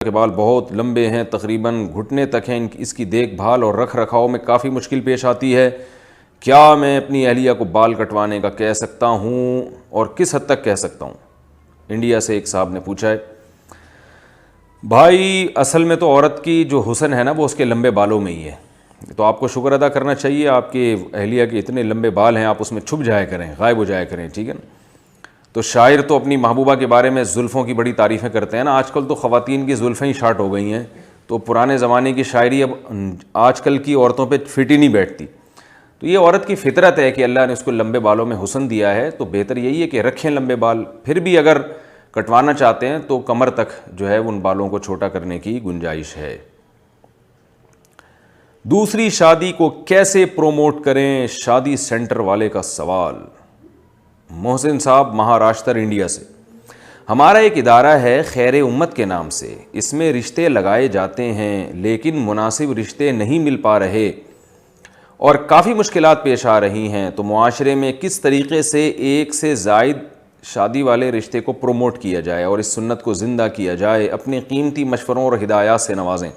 کے بال بہت لمبے ہیں، تقریباً گھٹنے تک ہیں، اس کی دیکھ بھال اور رکھ رکھاؤ میں کافی مشکل پیش آتی ہے، کیا میں اپنی اہلیہ کو بال کٹوانے کا کہہ سکتا ہوں اور کس حد تک کہہ سکتا ہوں؟ انڈیا سے ایک صاحب نے پوچھا ہے۔ بھائی اصل میں تو عورت کی جو حسن ہے نا وہ اس کے لمبے بالوں میں ہی ہے، تو آپ کو شکر ادا کرنا چاہیے، آپ کے اہلیہ کے اتنے لمبے بال ہیں، آپ اس میں چھپ جایا کریں، غائب ہو جایا کریں، ٹھیک ہے نا۔ تو شاعر تو اپنی محبوبہ کے بارے میں زلفوں کی بڑی تعریفیں کرتے ہیں نا، آج کل تو خواتین کی زلفیں ہی شارٹ ہو گئی ہیں، تو پرانے زمانے کی شاعری اب آج کل کی عورتوں پہ فٹ ہی نہیں بیٹھتی۔ تو یہ عورت کی فطرت ہے کہ اللہ نے اس کو لمبے بالوں میں حسن دیا ہے، تو بہتر یہی ہے کہ رکھیں لمبے بال، پھر بھی اگر کٹوانا چاہتے ہیں تو کمر تک جو ہے ان بالوں کو چھوٹا کرنے کی گنجائش ہے۔ دوسری شادی کو کیسے پروموٹ کریں، شادی سینٹر والے کا سوال۔ محسن صاحب مہاراشٹر انڈیا سے۔ ہمارا ایک ادارہ ہے خیر امت کے نام سے، اس میں رشتے لگائے جاتے ہیں لیکن مناسب رشتے نہیں مل پا رہے اور کافی مشکلات پیش آ رہی ہیں، تو معاشرے میں کس طریقے سے ایک سے زائد شادی والے رشتے کو پروموٹ کیا جائے اور اس سنت کو زندہ کیا جائے؟ اپنے قیمتی مشوروں اور ہدایات سے نوازیں۔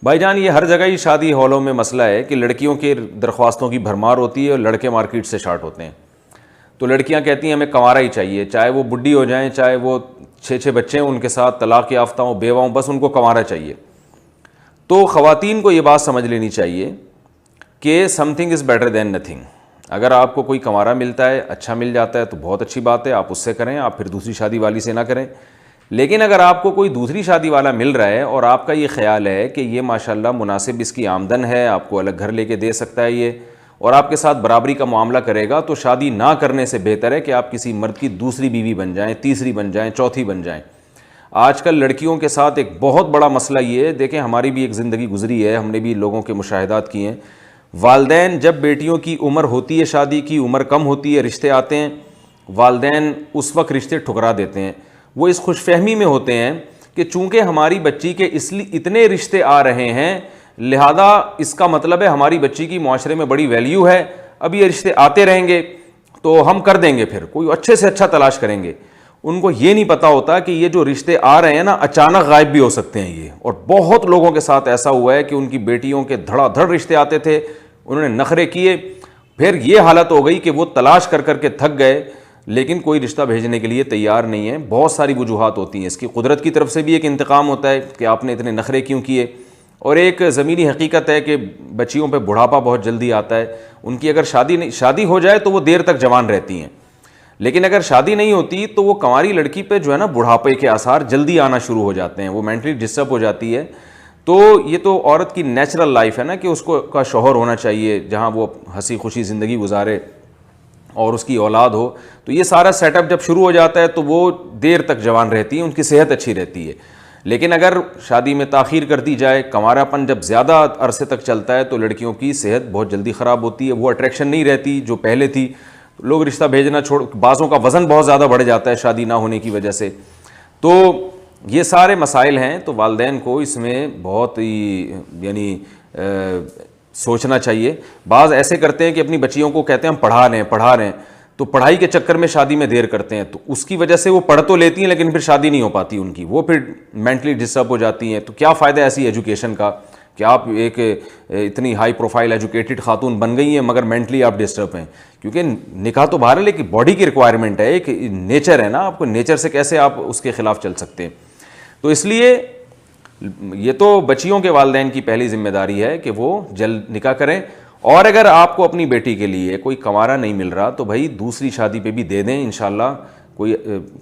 بھائی جان یہ ہر جگہ ہی شادی ہالوں میں مسئلہ ہے کہ لڑکیوں کے درخواستوں کی بھرمار ہوتی ہے اور لڑکے مارکیٹ سے شارٹ ہوتے ہیں، تو لڑکیاں کہتی ہیں ہمیں کنوارا ہی چاہیے، چاہے وہ بڈھی ہو جائیں، چاہے وہ 6 بچے ہیں ان کے ساتھ، طلاق یافتہ ہوں، بیوہ ہوں، بس ان کو کنوارا چاہیے۔ تو خواتین کو یہ بات سمجھ لینی چاہیے کہ some thing is better than nothing. اگر آپ کو کوئی کنوارا ملتا ہے، اچھا مل جاتا ہے تو بہت اچھی بات ہے، آپ اس سے کریں، آپ پھر دوسری شادی والی سے نہ کریں۔ لیکن اگر آپ کو کوئی دوسری شادی والا مل رہا ہے اور آپ کا یہ خیال ہے کہ یہ ماشاءاللہ مناسب اس کی آمدن ہے، آپ کو الگ گھر لے کے دے سکتا ہے یہ، اور آپ کے ساتھ برابری کا معاملہ کرے گا، تو شادی نہ کرنے سے بہتر ہے کہ آپ کسی مرد کی دوسری بیوی بن جائیں، تیسری بن جائیں، چوتھی بن جائیں۔ آج کل لڑکیوں کے ساتھ ایک بہت بڑا مسئلہ یہ ہے، دیکھیں ہماری بھی ایک زندگی گزری ہے، ہم نے بھی لوگوں کے مشاہدات کیے ہیں، والدین جب بیٹیوں کی عمر ہوتی ہے، شادی کی عمر کم ہوتی ہے، رشتے آتے ہیں، والدین اس وقت رشتے ٹھکرا دیتے ہیں۔ وہ اس خوش فہمی میں ہوتے ہیں کہ چونکہ ہماری بچی کے اس لیے اتنے رشتے آ رہے ہیں، لہذا اس کا مطلب ہے ہماری بچی کی معاشرے میں بڑی ویلیو ہے، اب یہ رشتے آتے رہیں گے تو ہم کر دیں گے، پھر کوئی اچھے سے اچھا تلاش کریں گے۔ ان کو یہ نہیں پتا ہوتا کہ یہ جو رشتے آ رہے ہیں نا اچانک غائب بھی ہو سکتے ہیں یہ، اور بہت لوگوں کے ساتھ ایسا ہوا ہے کہ ان کی بیٹیوں کے دھڑا دھڑ رشتے آتے تھے، انہوں نے نخرے کیے، پھر یہ حالت ہو گئی کہ وہ تلاش کر کر کے تھک گئے لیکن کوئی رشتہ بھیجنے کے لیے تیار نہیں ہے۔ بہت ساری وجوہات ہوتی ہیں اس کی، قدرت کی طرف سے بھی ایک انتقام ہوتا ہے کہ آپ نے اتنے نخرے کیوں کیے، اور ایک زمینی حقیقت ہے کہ بچیوں پہ بڑھاپا بہت جلدی آتا ہے، ان کی اگر شادی ہو جائے تو وہ دیر تک جوان رہتی ہیں، لیکن اگر شادی نہیں ہوتی تو وہ کنواری لڑکی پہ جو ہے نا بڑھاپے کے آثار جلدی آنا شروع ہو جاتے ہیں، وہ مینٹلی ڈسٹرب ہو جاتی ہے۔ تو یہ تو عورت کی نیچرل لائف ہے نا کہ اس کو کا شوہر ہونا چاہیے جہاں وہ ہنسی خوشی زندگی گزارے اور اس کی اولاد ہو، تو یہ سارا سیٹ اپ جب شروع ہو جاتا ہے تو وہ دیر تک جوان رہتی ہیں، ان کی صحت اچھی رہتی ہے۔ لیکن اگر شادی میں تاخیر کر دی جائے، کنوارا پن جب زیادہ عرصے تک چلتا ہے تو لڑکیوں کی صحت بہت جلدی خراب ہوتی ہے، وہ اٹریکشن نہیں رہتی جو پہلے تھی، لوگ رشتہ بھیجنا بعضوں کا وزن بہت زیادہ بڑھ جاتا ہے شادی نہ ہونے کی وجہ سے۔ تو یہ سارے مسائل ہیں، تو والدین کو اس میں بہت ہی سوچنا چاہیے۔ بعض ایسے کرتے ہیں کہ اپنی بچیوں کو کہتے ہیں ہم پڑھا رہے ہیں، تو پڑھائی کے چکر میں شادی میں دیر کرتے ہیں، تو اس کی وجہ سے وہ پڑھ تو لیتی ہیں لیکن پھر شادی نہیں ہو پاتی ان کی، وہ پھر مینٹلی ڈسٹرب ہو جاتی ہیں۔ تو کیا فائدہ ایسی ایجوکیشن کا کہ آپ ایک اتنی ہائی پروفائل ایجوکیٹڈ خاتون بن گئی ہیں مگر مینٹلی آپ ڈسٹرب ہیں، کیونکہ نکاح تو بہرحال لیکن باڈی کی ریکوائرمنٹ ہے، ایک نیچر ہے نا، آپ کو نیچر سے کیسے آپ اس کے خلاف چل سکتے ہیں؟ تو اس لیے یہ تو بچیوں کے والدین کی پہلی ذمہ داری ہے کہ وہ جلد نکاح کریں، اور اگر آپ کو اپنی بیٹی کے لیے کوئی کنوارا نہیں مل رہا تو بھائی دوسری شادی پہ بھی دے دیں، انشاءاللہ کوئی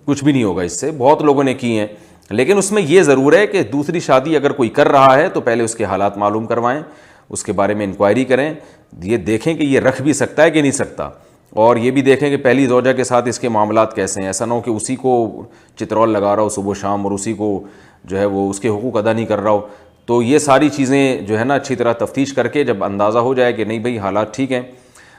کچھ بھی نہیں ہوگا اس سے، بہت لوگوں نے کی ہیں۔ لیکن اس میں یہ ضرور ہے کہ دوسری شادی اگر کوئی کر رہا ہے تو پہلے اس کے حالات معلوم کروائیں، اس کے بارے میں انکوائری کریں، یہ دیکھیں کہ یہ رکھ بھی سکتا ہے کہ نہیں سکتا، اور یہ بھی دیکھیں کہ پہلی زوجہ کے ساتھ اس کے معاملات کیسے ہیں، ایسا نہ ہو کہ اسی کو چترول لگا رہا ہو صبح و شام اور اسی کو جو ہے وہ اس کے حقوق ادا نہیں کر رہا ہو۔ تو یہ ساری چیزیں جو ہے نا اچھی طرح تفتیش کر کے جب اندازہ ہو جائے کہ نہیں بھئی حالات ٹھیک ہیں،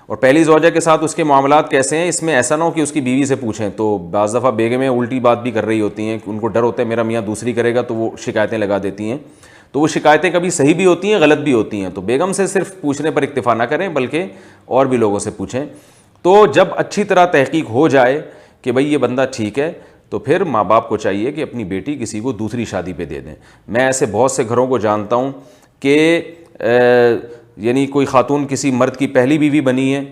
اور پہلی زوجہ کے ساتھ اس کے معاملات کیسے ہیں، اس میں ایسا نہ ہو کہ اس کی بیوی سے پوچھیں، تو بعض دفعہ بیگمیں الٹی بات بھی کر رہی ہوتی ہیں، ان کو ڈر ہوتا ہے میرا میاں دوسری کرے گا تو وہ شکایتیں لگا دیتی ہیں، تو وہ شکایتیں کبھی صحیح بھی ہوتی ہیں غلط بھی ہوتی ہیں۔ تو بیگم سے صرف پوچھنے پر اکتفا نہ کریں بلکہ اور بھی لوگوں سے پوچھیں۔ تو جب اچھی طرح تحقیق ہو جائے کہ بھئی یہ بندہ ٹھیک ہے تو پھر ماں باپ کو چاہیے کہ اپنی بیٹی کسی کو دوسری شادی پہ دے دیں. میں ایسے بہت سے گھروں کو جانتا ہوں کہ یعنی کوئی خاتون کسی مرد کی پہلی بیوی بنی ہے,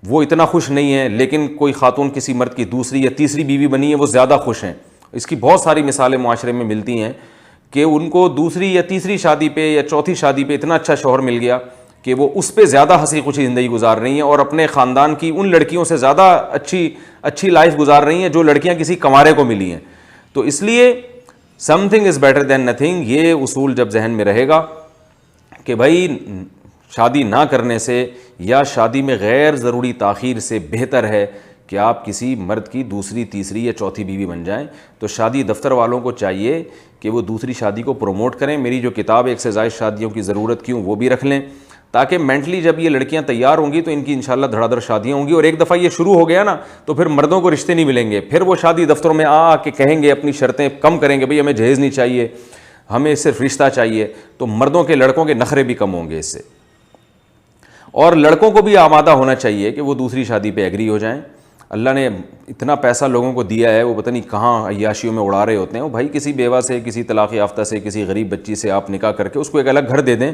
وہ اتنا خوش نہیں ہے, لیکن کوئی خاتون کسی مرد کی دوسری یا تیسری بیوی بنی ہے, وہ زیادہ خوش ہیں. اس کی بہت ساری مثالیں معاشرے میں ملتی ہیں کہ ان کو دوسری یا تیسری شادی پہ یا چوتھی شادی پہ اتنا اچھا شوہر مل گیا کہ وہ اس پہ زیادہ ہنسی خوشی زندگی گزار رہی ہیں, اور اپنے خاندان کی ان لڑکیوں سے زیادہ اچھی لائف گزار رہی ہیں جو لڑکیاں کسی کنوارے کو ملی ہیں. تو اس لیے some thing is better than nothing, یہ اصول جب ذہن میں رہے گا کہ بھائی شادی نہ کرنے سے یا شادی میں غیر ضروری تاخیر سے بہتر ہے کہ آپ کسی مرد کی دوسری تیسری یا چوتھی بیوی بن جائیں. تو شادی دفتر والوں کو چاہیے کہ وہ دوسری شادی کو پروموٹ کریں. میری جو کتاب ایک سے زائد شادیوں کی ضرورت کیوں, وہ بھی رکھ لیں, تاکہ مینٹلی جب یہ لڑکیاں تیار ہوں گی تو ان کی انشاءاللہ دھڑا دھڑ شادیاں ہوں گی. اور ایک دفعہ یہ شروع ہو گیا نا تو پھر مردوں کو رشتے نہیں ملیں گے, پھر وہ شادی دفتروں میں آ کے کہیں گے, اپنی شرطیں کم کریں گے, بھئی ہمیں جہیز نہیں چاہیے, ہمیں صرف رشتہ چاہیے. تو مردوں کے لڑکوں کے نخرے بھی کم ہوں گے اس سے. اور لڑکوں کو بھی آمادہ ہونا چاہیے کہ وہ دوسری شادی پہ ایگری ہو جائیں. اللہ نے اتنا پیسہ لوگوں کو دیا ہے, وہ پتہ نہیں کہاں عیاشیوں میں اڑا رہے ہوتے ہیں. وہ بھائی کسی بیوہ سے, کسی طلاق یافتہ سے, کسی غریب بچی سے آپ نکاح کر کے اس کو ایک الگ گھر دے دیں,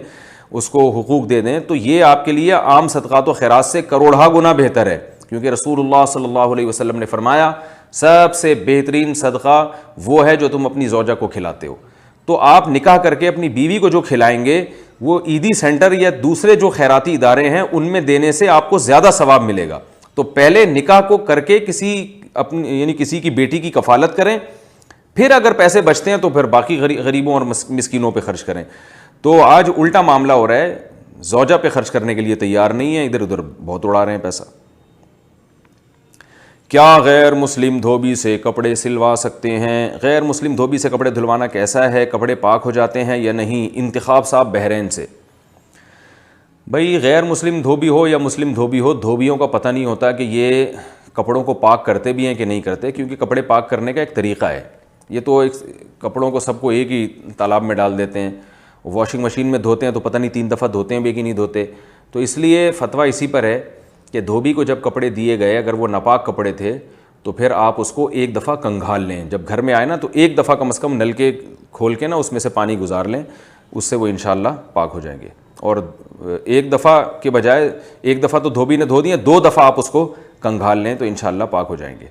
اس کو حقوق دے دیں, تو یہ آپ کے لیے عام صدقات و خیرات سے کروڑہ گنا بہتر ہے. کیونکہ رسول اللہ صلی اللہ علیہ وسلم نے فرمایا سب سے بہترین صدقہ وہ ہے جو تم اپنی زوجہ کو کھلاتے ہو. تو آپ نکاح کر کے اپنی بیوی کو جو کھلائیں گے وہ عیدی سینٹر یا دوسرے جو خیراتی ادارے ہیں ان میں دینے سے آپ کو زیادہ ثواب ملے گا. تو پہلے نکاح کو کر کے کسی کی بیٹی کی کفالت کریں, پھر اگر پیسے بچتے ہیں تو پھر باقی غریبوں اور مسکینوں پہ خرچ کریں. تو آج الٹا معاملہ ہو رہا ہے, زوجہ پہ خرچ کرنے کے لیے تیار نہیں ہے, ادھر ادھر بہت اڑا رہے ہیں پیسہ. کیا غیر مسلم دھوبی سے کپڑے سلوا سکتے ہیں؟ غیر مسلم دھوبی سے کپڑے دھلوانا کیسا ہے؟ کپڑے پاک ہو جاتے ہیں یا نہیں؟ انتخاب صاحب بحرین سے. بھئی غیر مسلم دھوبی ہو یا مسلم دھوبی ہو, دھوبیوں کا پتہ نہیں ہوتا کہ یہ کپڑوں کو پاک کرتے بھی ہیں کہ نہیں کرتے, کیونکہ کپڑے پاک کرنے کا ایک طریقہ ہے. یہ تو کپڑوں کو سب کو ایک ہی تالاب میں ڈال دیتے ہیں, واشنگ مشین میں دھوتے ہیں تو پتہ نہیں 3 دفعہ دھوتے ہیں بھی کہ نہیں دھوتے. تو اس لیے فتویٰ اسی پر ہے کہ دھوبی کو جب کپڑے دیے گئے, اگر وہ ناپاک کپڑے تھے تو پھر آپ اس کو ایک دفعہ کنگھال لیں. جب گھر میں آئے نا تو ایک دفعہ کم از کم نل کے کھول کے نا اس میں سے پانی گزار لیں, اس سے وہ انشاءاللہ پاک ہو جائیں گے. اور ایک دفعہ کے بجائے ایک دفعہ تو دھوبی نے دھو دیے, 2 دفعہ آپ اس کو کنگھال لیں تو انشاءاللہ پاک ہو جائیں گے.